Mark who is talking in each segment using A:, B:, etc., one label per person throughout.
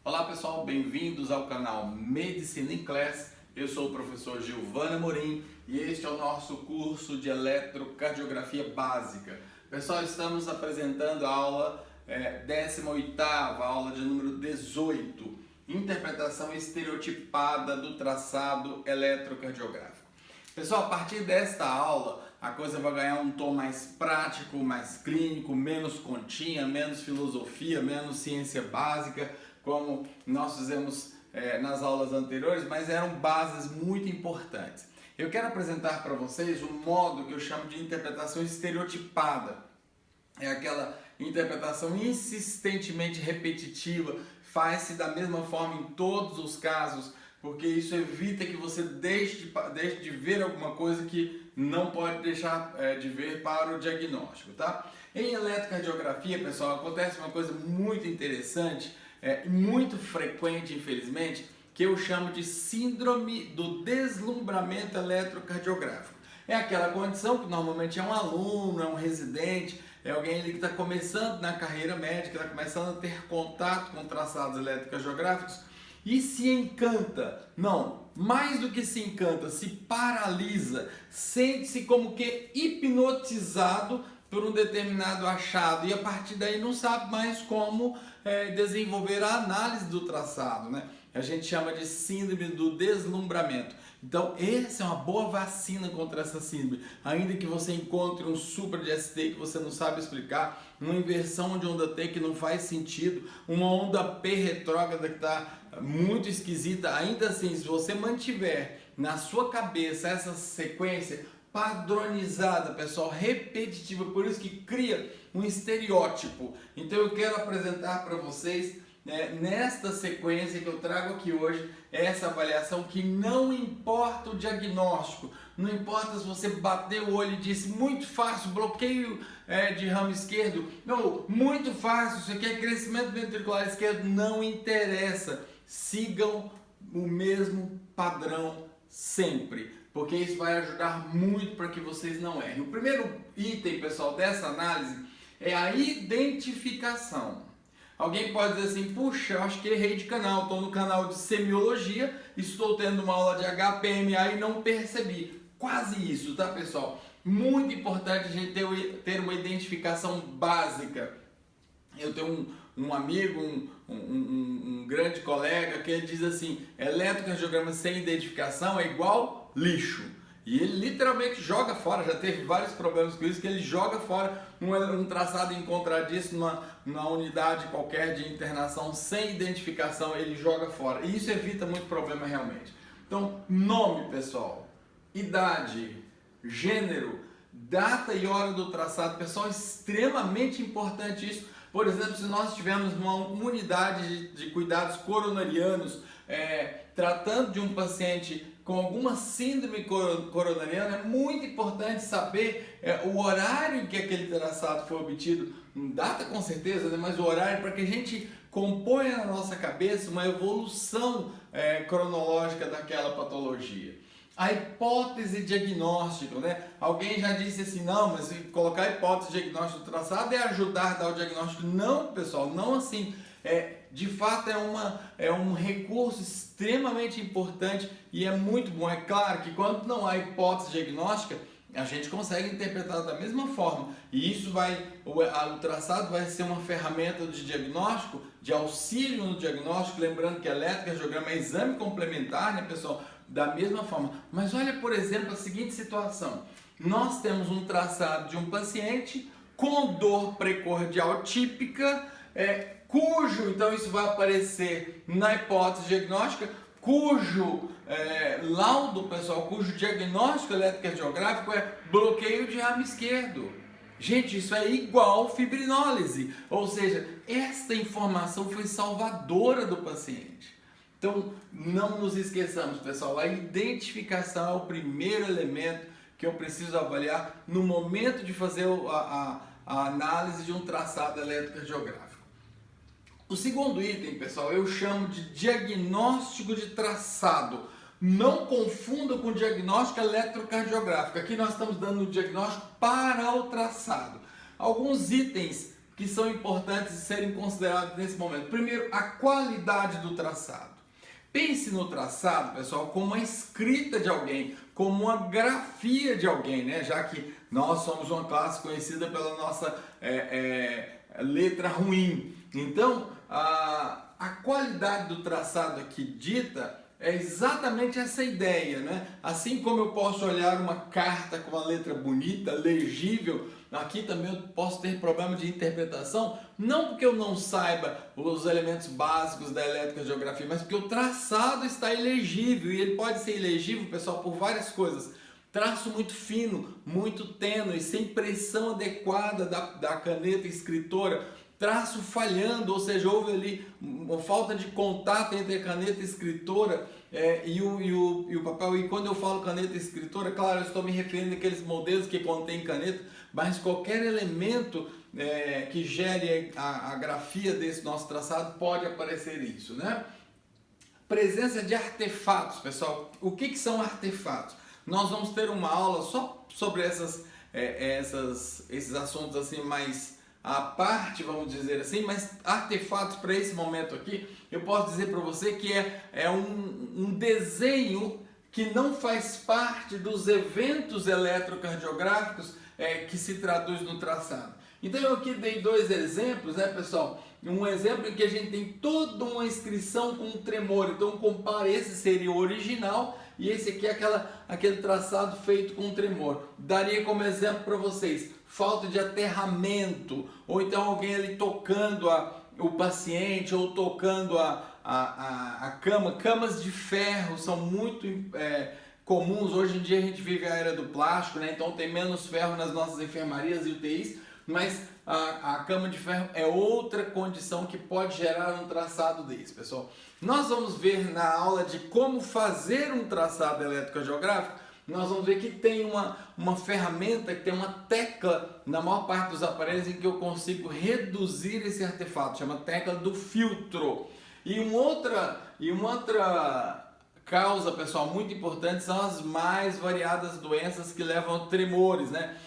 A: Olá pessoal, bem-vindos ao canal Medicina em Class. Eu sou o professor Gilvan Amorim e este é o nosso curso de eletrocardiografia básica. Pessoal, estamos apresentando a aula 18ª, aula de número 18, interpretação estereotipada do traçado eletrocardiográfico. Pessoal, a partir desta aula, a coisa vai ganhar um tom mais prático, mais clínico, menos continha, menos filosofia, menos ciência básica, como nós fizemos nas aulas anteriores, mas eram bases muito importantes. Eu quero apresentar para vocês um modo que eu chamo de interpretação estereotipada. É aquela interpretação insistentemente repetitiva, faz-se da mesma forma em todos os casos, porque isso evita que você deixe de ver alguma coisa que não pode deixar de ver para o diagnóstico, tá? Em eletrocardiografia, pessoal, acontece uma coisa muito interessante, muito frequente, infelizmente, que eu chamo de síndrome do deslumbramento eletrocardiográfico. É aquela condição que normalmente é um aluno, é um residente, é alguém ali que está começando na carreira médica, está começando a ter contato com traçados eletrocardiográficos e se encanta, não, mais do que se encanta, se paralisa, sente-se como que hipnotizado por um determinado achado e a partir daí não sabe mais como desenvolver a análise do traçado, né? A gente chama de síndrome do deslumbramento. Então, essa é uma boa vacina contra essa síndrome. Ainda que você encontre um supra de ST que você não sabe explicar, uma inversão de onda T que não faz sentido, uma onda P retrógrada que está muito esquisita, ainda assim, se você mantiver na sua cabeça essa sequência padronizada, pessoal, repetitiva, por isso que cria um estereótipo. Então eu quero apresentar para vocês, nesta sequência que eu trago aqui hoje, essa avaliação que não importa o diagnóstico, não importa se você bateu o olho e disse muito fácil, bloqueio de ramo esquerdo, não, muito fácil, isso aqui é crescimento ventricular esquerdo, não interessa, sigam o mesmo padrão sempre, porque isso vai ajudar muito para que vocês não errem. O primeiro item, pessoal, dessa análise é a identificação. Alguém pode dizer assim, puxa, eu acho que errei de canal, estou no canal de semiologia, estou tendo uma aula de HPMA e não percebi. Quase isso, tá, pessoal? Muito importante a gente ter uma identificação básica. Eu tenho um amigo, um grande colega que ele diz assim, eletrocardiograma sem identificação é igual lixo. E ele literalmente joga fora, já teve vários problemas com isso, que ele joga fora um traçado encontradiço numa unidade qualquer de internação sem identificação, ele joga fora. E isso evita muito problema realmente. Então, nome, pessoal, idade, gênero, data e hora do traçado, pessoal, é extremamente importante isso. Por exemplo, se nós tivermos uma unidade de cuidados coronarianos tratando de um paciente com alguma síndrome coronariana, é muito importante saber o horário em que aquele traçado foi obtido, data com certeza, né? Mas o horário para que a gente componha na nossa cabeça uma evolução cronológica daquela patologia. A hipótese diagnóstica, né? Alguém já disse assim, não, mas colocar a hipótese diagnóstica do traçado é ajudar a dar o diagnóstico. Não, pessoal, não assim. De fato é um recurso extremamente importante e é muito bom. É claro que quando não há hipótese diagnóstica, a gente consegue interpretar da mesma forma. E isso o traçado vai ser uma ferramenta de diagnóstico, de auxílio no diagnóstico, lembrando que eletrocardiograma é exame complementar, né, pessoal? Da mesma forma. Mas olha, por exemplo, a seguinte situação. Nós temos um traçado de um paciente com dor precordial típica, cujo, então isso vai aparecer na hipótese diagnóstica, cujo laudo, pessoal, cujo diagnóstico eletrocardiográfico é bloqueio de ramo esquerdo. Gente, isso é igual fibrinólise, ou seja, esta informação foi salvadora do paciente. Então, não nos esqueçamos, pessoal, a identificação é o primeiro elemento que eu preciso avaliar no momento de fazer a análise de um traçado eletrocardiográfico. O segundo item, pessoal, eu chamo de diagnóstico de traçado. Não confunda com diagnóstico eletrocardiográfico. Aqui nós estamos dando o diagnóstico para o traçado. Alguns itens que são importantes de serem considerados nesse momento. Primeiro, a qualidade do traçado. Pense no traçado, pessoal, como uma escrita de alguém, como uma grafia de alguém, né? Já que nós somos uma classe conhecida pela nossa letra ruim. Então, a qualidade do traçado aqui dita é exatamente essa ideia, né? Assim como eu posso olhar uma carta com uma letra bonita, legível, aqui também eu posso ter problema de interpretação, não porque eu não saiba os elementos básicos da eletrocardiografia, mas porque o traçado está ilegível, e ele pode ser ilegível, pessoal, por várias coisas. Traço muito fino, muito tênue, sem pressão adequada da caneta escritora, traço falhando, ou seja, houve ali uma falta de contato entre a caneta escritora e o papel. E quando eu falo caneta escritora, claro, eu estou me referindo àqueles modelos que contêm caneta, mas qualquer elemento que gere a grafia desse nosso traçado pode aparecer isso, né? Presença de artefatos, pessoal. O que são artefatos? Nós vamos ter uma aula só sobre esses assuntos assim mais à parte, vamos dizer assim, mas artefatos para esse momento aqui, eu posso dizer para você que é um desenho que não faz parte dos eventos eletrocardiográficos que se traduz no traçado. Então eu aqui dei dois exemplos, né, pessoal? Um exemplo em que a gente tem toda uma inscrição com tremor, então compare, esse seria o original e esse aqui é aquele traçado feito com tremor. Daria como exemplo para vocês, falta de aterramento, ou então alguém ali tocando o paciente, ou tocando a cama. Camas de ferro são muito comuns, hoje em dia a gente vive a era do plástico, né? Então tem menos ferro nas nossas enfermarias e UTIs, mas a cama de ferro é outra condição que pode gerar um traçado desse, pessoal. Nós vamos ver na aula de como fazer um traçado eletrocardiográfico, nós vamos ver que tem uma ferramenta, que tem uma tecla na maior parte dos aparelhos em que eu consigo reduzir esse artefato, chama tecla do filtro. E uma outra causa, pessoal, muito importante são as mais variadas doenças que levam a tremores, né?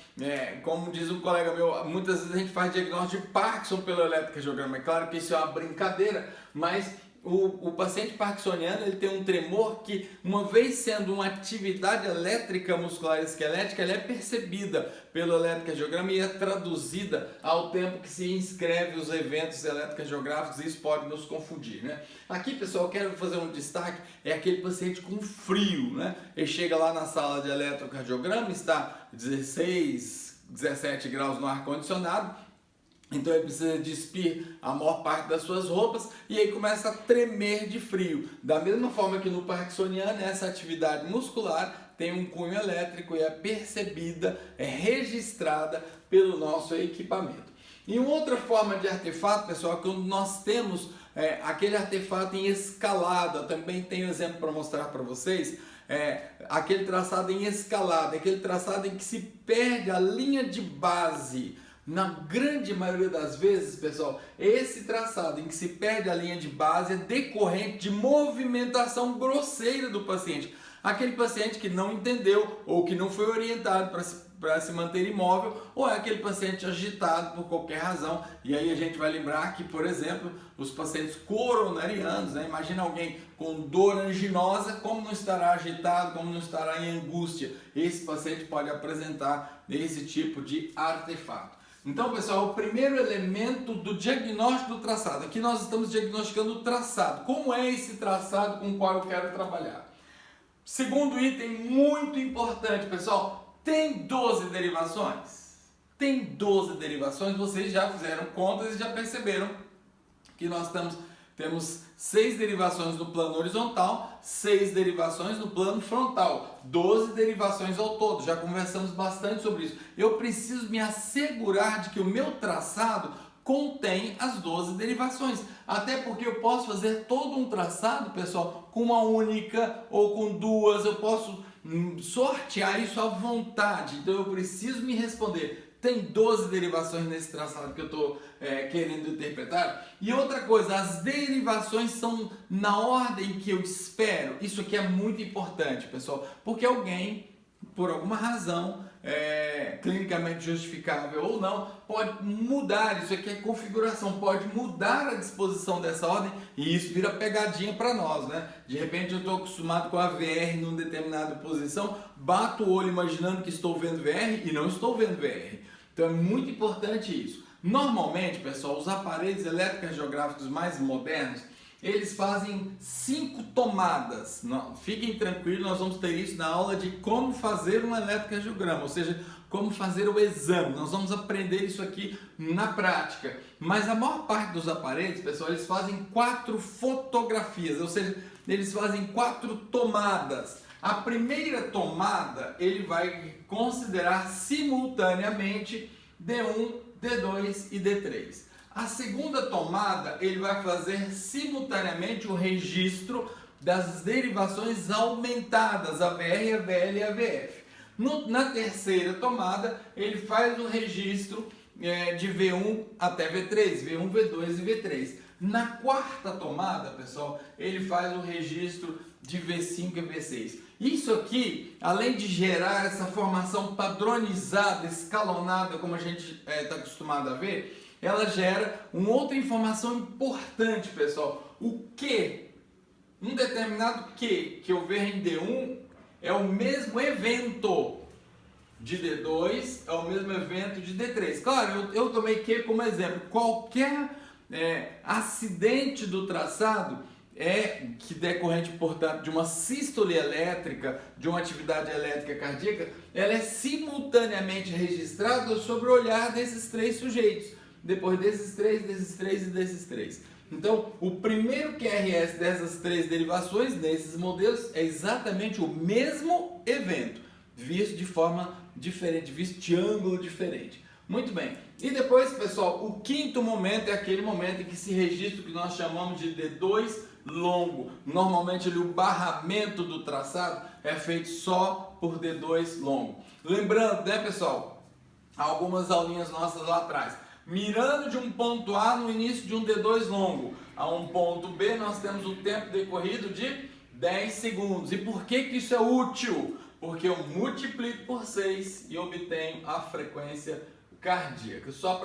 A: Como diz um colega meu, muitas vezes a gente faz diagnóstico de Parkinson pelo eletrocardiograma. É claro que isso é uma brincadeira, mas o paciente parkinsoniano ele tem um tremor que, uma vez sendo uma atividade elétrica muscular esquelética, ela é percebida pelo eletrocardiograma e é traduzida ao tempo que se inscreve os eventos eletrocardiográficos, e isso pode nos confundir, né? Aqui, pessoal, eu quero fazer um destaque, é aquele paciente com frio, né? Ele chega lá na sala de eletrocardiograma, está 16, 17 graus no ar-condicionado, então ele precisa despir a maior parte das suas roupas e aí começa a tremer de frio. Da mesma forma que no parkinsoniano, essa atividade muscular tem um cunho elétrico e é percebida, é registrada pelo nosso equipamento. E uma outra forma de artefato, pessoal, é quando nós temos aquele artefato em escalada. Também tenho exemplo para mostrar para vocês. Aquele traçado em escalada, aquele traçado em que se perde a linha de base. Na grande maioria das vezes, pessoal, esse traçado em que se perde a linha de base é decorrente de movimentação grosseira do paciente. Aquele paciente que não entendeu ou que não foi orientado para se manter imóvel, ou é aquele paciente agitado por qualquer razão. E aí a gente vai lembrar que, por exemplo, os pacientes coronarianos, né? Imagina alguém com dor anginosa, como não estará agitado, como não estará em angústia. Esse paciente pode apresentar esse tipo de artefato. Então, pessoal, o primeiro elemento do diagnóstico do traçado. Aqui nós estamos diagnosticando o traçado. Como é esse traçado com o qual eu quero trabalhar? Segundo item muito importante, pessoal, tem 12 derivações? Tem 12 derivações, vocês já fizeram contas e já perceberam que nós temos 6 derivações no plano horizontal, 6 derivações no plano frontal, 12 derivações ao todo. Já conversamos bastante sobre isso. Eu preciso me assegurar de que o meu traçado contém as 12 derivações. Até porque eu posso fazer todo um traçado, pessoal, com uma única ou com duas. Eu posso sortear isso à vontade. Então eu preciso me responder. Tem 12 derivações nesse traçado que eu estou querendo interpretar. E outra coisa, as derivações são na ordem que eu espero. Isso aqui é muito importante, pessoal, porque alguém, por alguma razão, clinicamente justificável ou não, pode mudar, isso aqui é configuração, pode mudar a disposição dessa ordem e isso vira pegadinha para nós, né? De repente eu estou acostumado com a VR numa determinada posição, bato o olho imaginando que estou vendo VR e não estou vendo VR. Então é muito importante isso. Normalmente, pessoal, os aparelhos eletrocardiográficos mais modernos, eles fazem 5 tomadas. Não, fiquem tranquilos, nós vamos ter isso na aula de como fazer um eletrocardiograma, ou seja, como fazer o exame. Nós vamos aprender isso aqui na prática. Mas a maior parte dos aparelhos, pessoal, eles fazem 4 fotografias, ou seja, eles fazem 4 tomadas. A primeira tomada, ele vai considerar simultaneamente D1, D2 e D3. A segunda tomada, ele vai fazer simultaneamente o registro das derivações aumentadas, a VR, a VL e a VF. Na terceira tomada, ele faz o registro de V1 até V3, V1, V2 e V3. Na quarta tomada, pessoal, ele faz o registro de V5 e V6. Isso aqui, além de gerar essa formação padronizada, escalonada, como a gente está acostumado a ver, ela gera uma outra informação importante, pessoal. O Q, um determinado Q que eu ver em D1 é o mesmo evento de D2, é o mesmo evento de D3. Claro, eu tomei Q como exemplo. Qualquer acidente do traçado que decorrente, portanto, de uma sístole elétrica, de uma atividade elétrica cardíaca, ela é simultaneamente registrada sobre o olhar desses 3 sujeitos. Depois desses 3 e desses 3. Então, o primeiro QRS dessas 3 derivações, nesses modelos, é exatamente o mesmo evento, visto de forma diferente, visto de ângulo diferente. Muito bem. E depois, pessoal, o quinto momento é aquele momento em que se registra o que nós chamamos de D2 longo. Normalmente, o barramento do traçado é feito só por D2 longo. Lembrando, né, pessoal, algumas aulinhas nossas lá atrás. Mirando de um ponto A no início de um D2 longo a um ponto B, nós temos o tempo decorrido de 10 segundos. E por que isso é útil? Porque eu multiplico por 6 e obtenho a frequência cardíaca. Só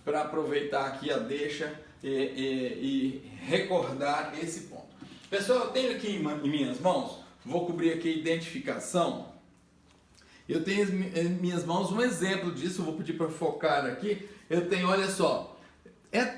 A: para aproveitar aqui a deixa e recordar esse ponto. Pessoal, eu tenho aqui em minhas mãos, vou cobrir aqui a identificação. Eu tenho em minhas mãos um exemplo disso, eu vou pedir para focar aqui. Eu tenho, olha só,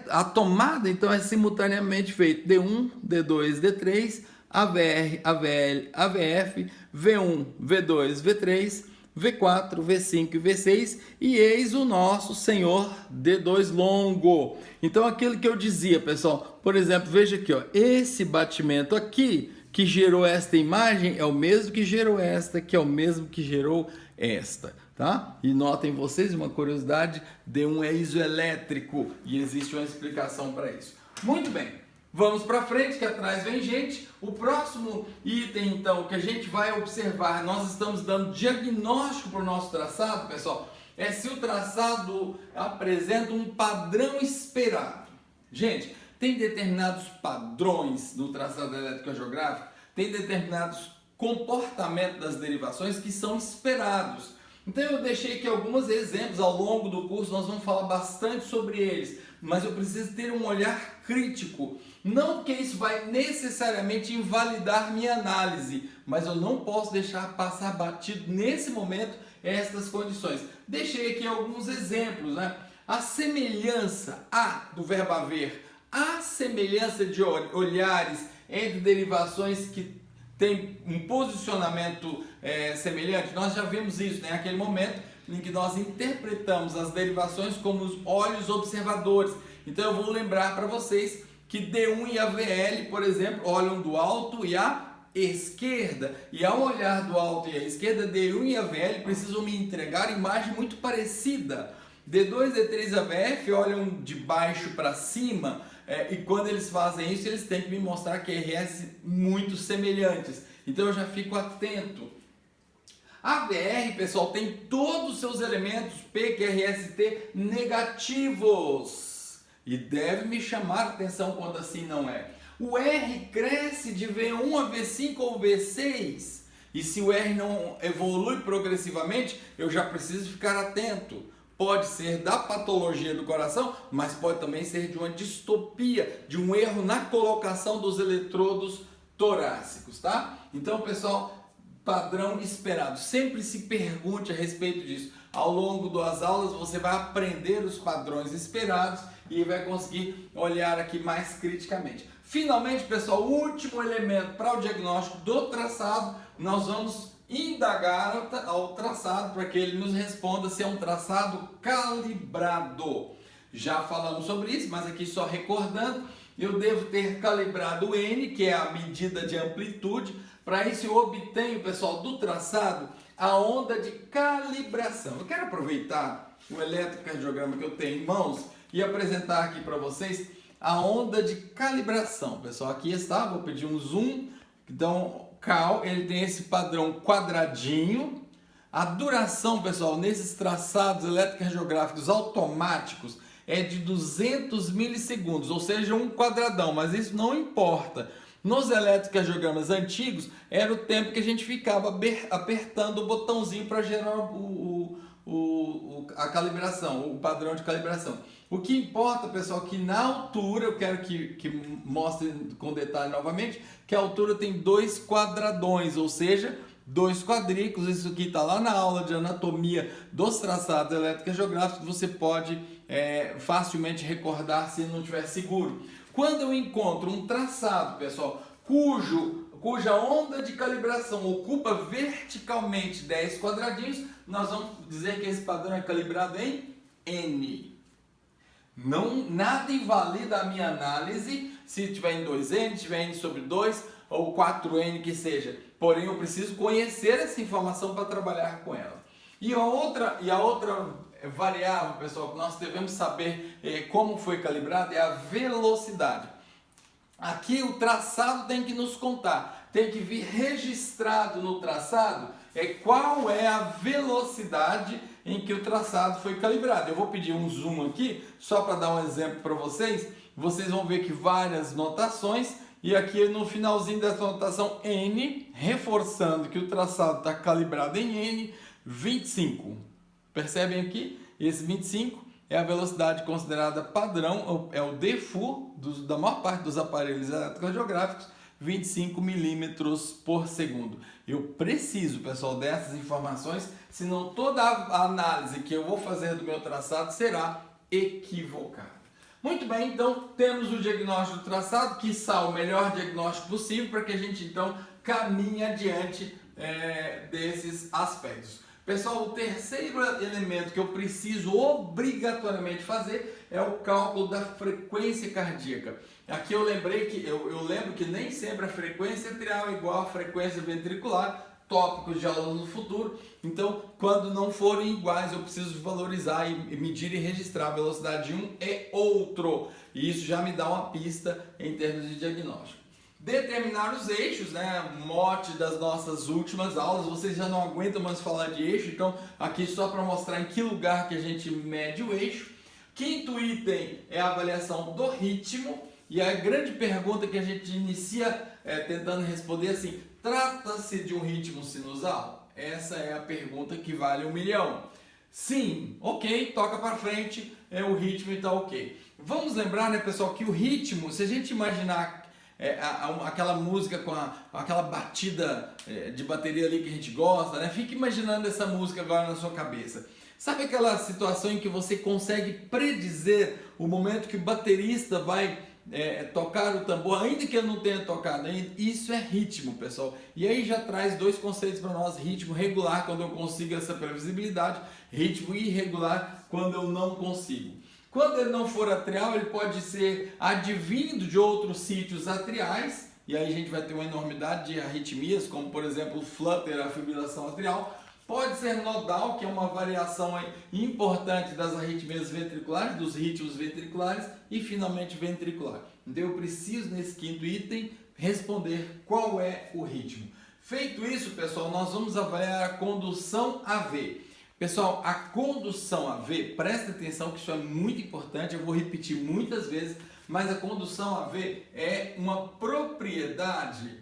A: a tomada então é simultaneamente feita D1, D2, D3, AVR, AVL, AVF, V1, V2, V3, V4, V5 e V6 e eis o nosso senhor D2 longo. Então aquilo que eu dizia, pessoal, por exemplo, veja aqui, ó, esse batimento aqui que gerou esta imagem é o mesmo que gerou esta, que é o mesmo que gerou esta, tá? E notem vocês uma curiosidade, D1 é isoelétrico e existe uma explicação para isso. Muito bem, vamos para frente que atrás vem gente. O próximo item então que a gente vai observar, nós estamos dando diagnóstico para o nosso traçado, pessoal, é se o traçado apresenta um padrão esperado. Gente, tem determinados padrões no traçado eletrocardiográfico, tem determinados comportamentos das derivações que são esperados. Então eu deixei aqui alguns exemplos ao longo do curso, nós vamos falar bastante sobre eles, mas eu preciso ter um olhar crítico. Não porque isso vai necessariamente invalidar minha análise, mas eu não posso deixar passar batido nesse momento estas condições. Deixei aqui alguns exemplos, né? A semelhança do verbo haver, a semelhança de olhares entre derivações que têm um posicionamento semelhante, nós já vimos isso, né? Aquele momento em que nós interpretamos as derivações como os olhos observadores. Então eu vou lembrar para vocês que D1 e a VL, por exemplo, olham do alto e à esquerda. E ao olhar do alto e à esquerda, D1 e a VL precisam me entregar imagem muito parecida. D2, D3 e a VF olham de baixo para cima, e quando eles fazem isso, eles têm que me mostrar QRS muito semelhantes. Então eu já fico atento. A VR, pessoal, tem todos os seus elementos P, QRS, T negativos. E deve me chamar a atenção quando assim não é. O R cresce de V1 a V5 ou V6. E se o R não evolui progressivamente, eu já preciso ficar atento. Pode ser da patologia do coração, mas pode também ser de uma distopia, de um erro na colocação dos eletrodos torácicos, tá? Então, pessoal, padrão esperado. Sempre se pergunte a respeito disso. Ao longo das aulas você vai aprender os padrões esperados e vai conseguir olhar aqui mais criticamente. Finalmente, pessoal, o último elemento para o diagnóstico do traçado, nós vamos indagar ao traçado para que ele nos responda se é um traçado calibrado. Já falamos sobre isso, mas aqui só recordando, eu devo ter calibrado o N, que é a medida de amplitude. Para isso eu obtenho, pessoal, do traçado a onda de calibração. Eu quero aproveitar o eletrocardiograma que eu tenho em mãos e apresentar aqui para vocês a onda de calibração. Pessoal, aqui está, vou pedir um zoom. Então, cal, ele tem esse padrão quadradinho. A duração, pessoal, nesses traçados eletrocardiográficos automáticos é de 200 milissegundos, ou seja, um quadradão, mas isso não importa. Nos eletrocardiogramas antigos, era o tempo que a gente ficava apertando o botãozinho para gerar a calibração, o padrão de calibração. O que importa, pessoal, que na altura, eu quero que mostre com detalhe novamente, que a altura tem 2 quadradões, ou seja, 2 quadrículos. Isso aqui está lá na aula de anatomia dos traçados eletrocardiográficos, você pode facilmente recordar se não estiver seguro. Quando eu encontro um traçado, pessoal, cuja onda de calibração ocupa verticalmente 10 quadradinhos, nós vamos dizer que esse padrão é calibrado em N. Nada invalida a minha análise se tiver em 2N, tiver N sobre 2 ou 4N que seja. Porém, eu preciso conhecer essa informação para trabalhar com ela. E a outra variável, pessoal, que nós devemos saber como foi calibrado é a velocidade. Aqui o traçado tem que nos contar, tem que vir registrado no traçado qual é a velocidade em que o traçado foi calibrado. Eu vou pedir um zoom aqui, só para dar um exemplo para vocês. Vocês vão ver que várias notações, e aqui no finalzinho dessa notação N, reforçando que o traçado está calibrado em N, 25. Percebem aqui? Esse 25 é a velocidade considerada padrão, é o default da maior parte dos aparelhos eletrocardiográficos, 25 milímetros por segundo. Eu preciso, pessoal, dessas informações, senão toda a análise que eu vou fazer do meu traçado será equivocada. Muito bem, então temos o diagnóstico do traçado, quiçá o melhor diagnóstico possível para que a gente então caminhe adiante desses aspectos. Pessoal, o terceiro elemento que eu preciso obrigatoriamente fazer é o cálculo da frequência cardíaca. Aqui eu lembrei que eu lembro que nem sempre a frequência atrial é igual à frequência ventricular, tópicos de aula no futuro. Então, quando não forem iguais, eu preciso valorizar e medir e registrar a velocidade de um e outro. E isso já me dá uma pista em termos de diagnóstico. Determinar os eixos, né? Mote das nossas últimas aulas. Vocês já não aguentam mais falar de eixo, então aqui só para mostrar em que lugar que a gente mede o eixo. Quinto item é a avaliação do ritmo. E a grande pergunta que a gente inicia tentando responder é assim: trata-se de um ritmo sinusal? Essa é a pergunta que vale 1 milhão. Sim, ok, toca para frente, o ritmo está ok. Vamos lembrar, né, pessoal, que o ritmo, se a gente imaginar aquela música com aquela batida de bateria ali que a gente gosta, né? Fique imaginando essa música agora na sua cabeça. Sabe aquela situação em que você consegue predizer o momento que o baterista vai tocar o tambor, ainda que ele não tenha tocado ainda? Isso é ritmo, pessoal. E aí já traz 2 conceitos para nós: ritmo regular, quando eu consigo essa previsibilidade; ritmo irregular, quando eu não consigo. Quando ele não for atrial, ele pode ser advindo de outros sítios atriais, e aí a gente vai ter uma enormidade de arritmias, como por exemplo o flutter, a fibrilação atrial. Pode ser nodal, que é uma variação importante das arritmias ventriculares, dos ritmos ventriculares, e finalmente ventricular. Então eu preciso, nesse quinto item, responder qual é o ritmo. Feito isso, pessoal, nós vamos avaliar a condução AV. Pessoal, a condução AV, presta atenção que isso é muito importante, eu vou repetir muitas vezes, mas a condução AV é uma propriedade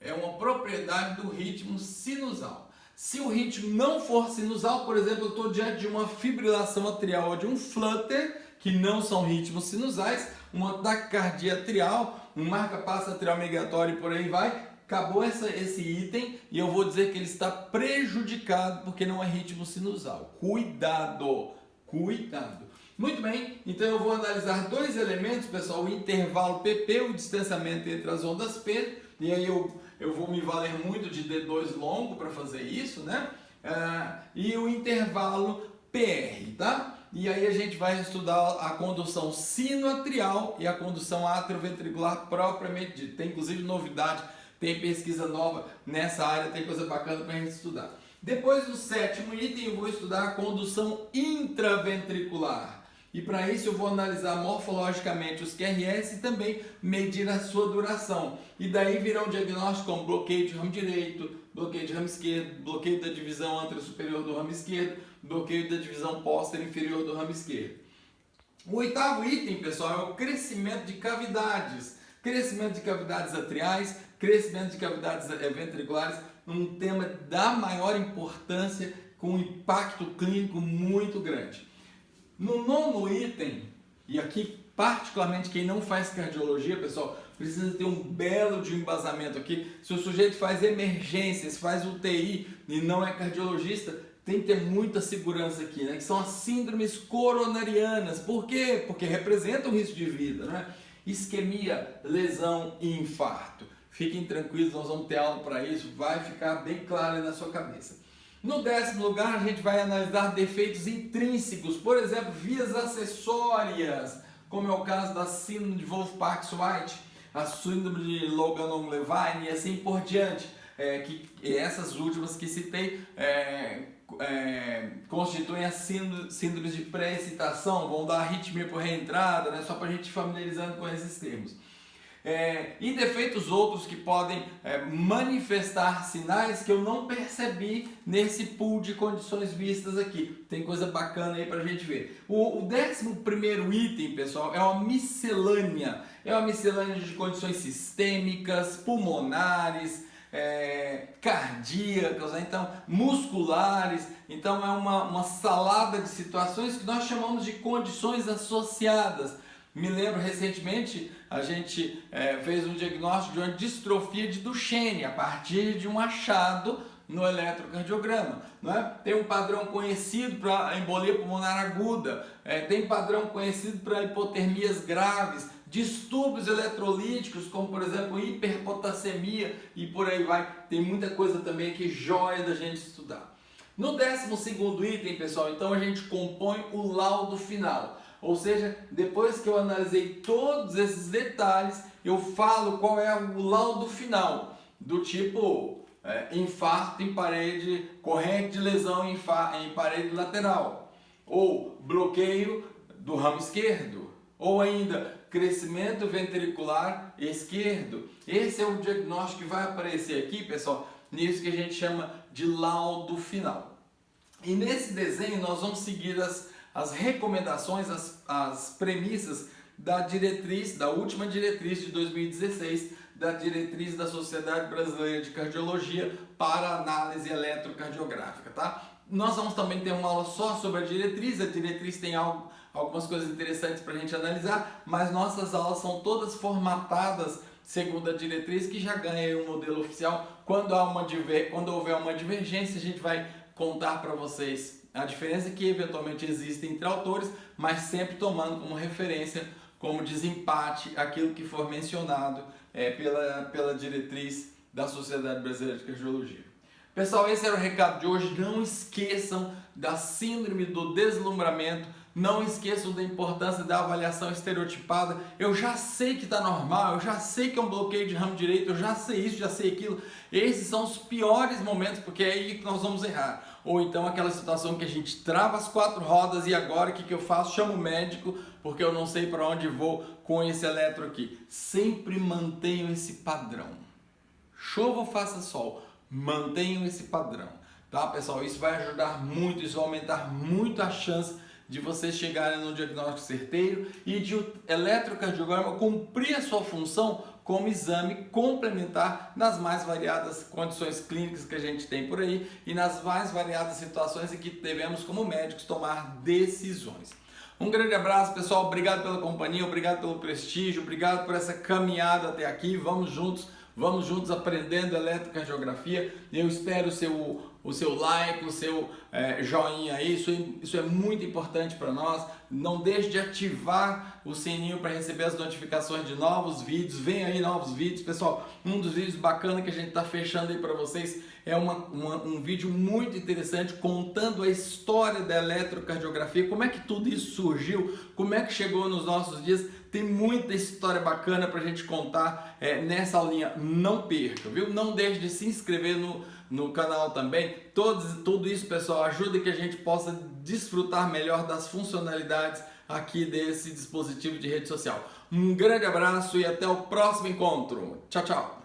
A: é uma propriedade do ritmo sinusal. Se o ritmo não for sinusal, por exemplo, eu estou diante de uma fibrilação atrial ou de um flutter, que não são ritmos sinusais, uma taquicardia atrial, um marca-passo atrial migratório e por aí vai, acabou esse item e eu vou dizer que ele está prejudicado porque não é ritmo sinusal. Cuidado! Cuidado! Muito bem, então eu vou analisar dois elementos, pessoal, o intervalo PP, o distanciamento entre as ondas P, e aí eu vou me valer muito de D2 longo para fazer isso, né? E o intervalo PR, tá? E aí a gente vai estudar a condução sinoatrial e a condução atrioventricular propriamente dita. Tem inclusive novidade, tem pesquisa nova nessa área, tem coisa bacana para a gente estudar. Depois do sétimo item eu vou estudar a condução intraventricular. E para isso eu vou analisar morfologicamente os QRS e também medir a sua duração. E daí virá um diagnóstico como bloqueio de ramo direito, bloqueio de ramo esquerdo, bloqueio da divisão anterosuperior do ramo esquerdo, bloqueio da divisão póstera inferior do ramo esquerdo. O oitavo item, pessoal, é o crescimento de cavidades. Crescimento de cavidades atriais, crescimento de cavidades ventriculares, um tema da maior importância com um impacto clínico muito grande. No nono item, e aqui particularmente quem não faz cardiologia, pessoal, precisa ter um belo de embasamento aqui. Se o sujeito faz emergências, faz UTI e não é cardiologista, tem que ter muita segurança aqui, né? Que são as síndromes coronarianas. Por quê? Porque representam risco de vida, né? Isquemia, lesão e infarto. Fiquem tranquilos, nós vamos ter aula para isso, vai ficar bem claro aí na sua cabeça. No décimo lugar, a gente vai analisar defeitos intrínsecos, por exemplo, vias acessórias, como é o caso da síndrome de Wolff-Parkinson-White, a síndrome de Logan-Levine e assim por diante, que essas últimas que citei constituem as síndromes de pré-excitação, vão dar arritmia por reentrada, né, só para a gente ir familiarizando com esses termos. E defeitos outros que podem manifestar sinais que eu não percebi nesse pool de condições vistas aqui. Tem coisa bacana aí para a gente ver. O 11º item, pessoal, é uma miscelânea. É uma miscelânea de condições sistêmicas, pulmonares, cardíacas, né? Então, musculares. Então é uma salada de situações que nós chamamos de condições associadas. Me lembro recentemente, a gente fez um diagnóstico de uma distrofia de Duchenne a partir de um achado no eletrocardiograma. Não é? Tem um padrão conhecido para embolia pulmonar aguda, tem padrão conhecido para hipotermias graves, distúrbios eletrolíticos, como por exemplo hiperpotassemia e por aí vai. Tem muita coisa também que joia da gente estudar. No 12º item, pessoal, então a gente compõe o laudo final. Ou seja, depois que eu analisei todos esses detalhes, eu falo qual é o laudo final, do tipo infarto em parede, corrente de lesão em parede lateral, ou bloqueio do ramo esquerdo, ou ainda crescimento ventricular esquerdo. Esse é o diagnóstico que vai aparecer aqui, pessoal, nisso que a gente chama de laudo final. E nesse desenho nós vamos seguir as recomendações, as premissas da diretriz, da última diretriz de 2016, da diretriz da Sociedade Brasileira de Cardiologia para análise eletrocardiográfica, tá? Nós vamos também ter uma aula só sobre a diretriz tem algumas coisas interessantes para a gente analisar, mas nossas aulas são todas formatadas segundo a diretriz, que já ganha um modelo oficial. Quando houver uma divergência, a gente vai contar para vocês a diferença que eventualmente existe entre autores, mas sempre tomando como referência, como desempate, aquilo que for mencionado pela diretriz da Sociedade Brasileira de Cardiologia. Pessoal, esse era o recado de hoje. Não esqueçam da síndrome do deslumbramento, não esqueçam da importância da avaliação estereotipada. Eu já sei que está normal, eu já sei que é um bloqueio de ramo direito, eu já sei isso, já sei aquilo. Esses são os piores momentos, porque é aí que nós vamos errar. Ou então aquela situação que a gente trava as 4 rodas e agora o que eu faço? Chamo o médico porque eu não sei para onde vou com esse eletro aqui. Sempre mantenham esse padrão. Chova ou faça sol, mantenham esse padrão. Tá, pessoal? Isso vai ajudar muito, isso vai aumentar muito a chance de vocês chegarem num diagnóstico certeiro e de o eletrocardiograma cumprir a sua função como exame complementar nas mais variadas condições clínicas que a gente tem por aí e nas mais variadas situações em que devemos, como médicos, tomar decisões. Um grande abraço, pessoal. Obrigado pela companhia, obrigado pelo prestígio, obrigado por essa caminhada até aqui. Vamos juntos aprendendo eletrocardiografia. Eu espero o seu like, o seu joinha aí. Isso é muito importante para nós. Não deixe de ativar o sininho para receber as notificações de novos vídeos. Vem aí novos vídeos, pessoal. Um dos vídeos bacanas que a gente está fechando aí para vocês é um vídeo muito interessante contando a história da eletrocardiografia, como é que tudo isso surgiu, como é que chegou nos nossos dias. Tem muita história bacana para a gente contar nessa aulinha. Não perca, viu? Não deixe de se inscrever no canal também. Tudo isso, pessoal, ajuda que a gente possa desfrutar melhor das funcionalidades aqui desse dispositivo de rede social. Um grande abraço e até o próximo encontro. Tchau, tchau!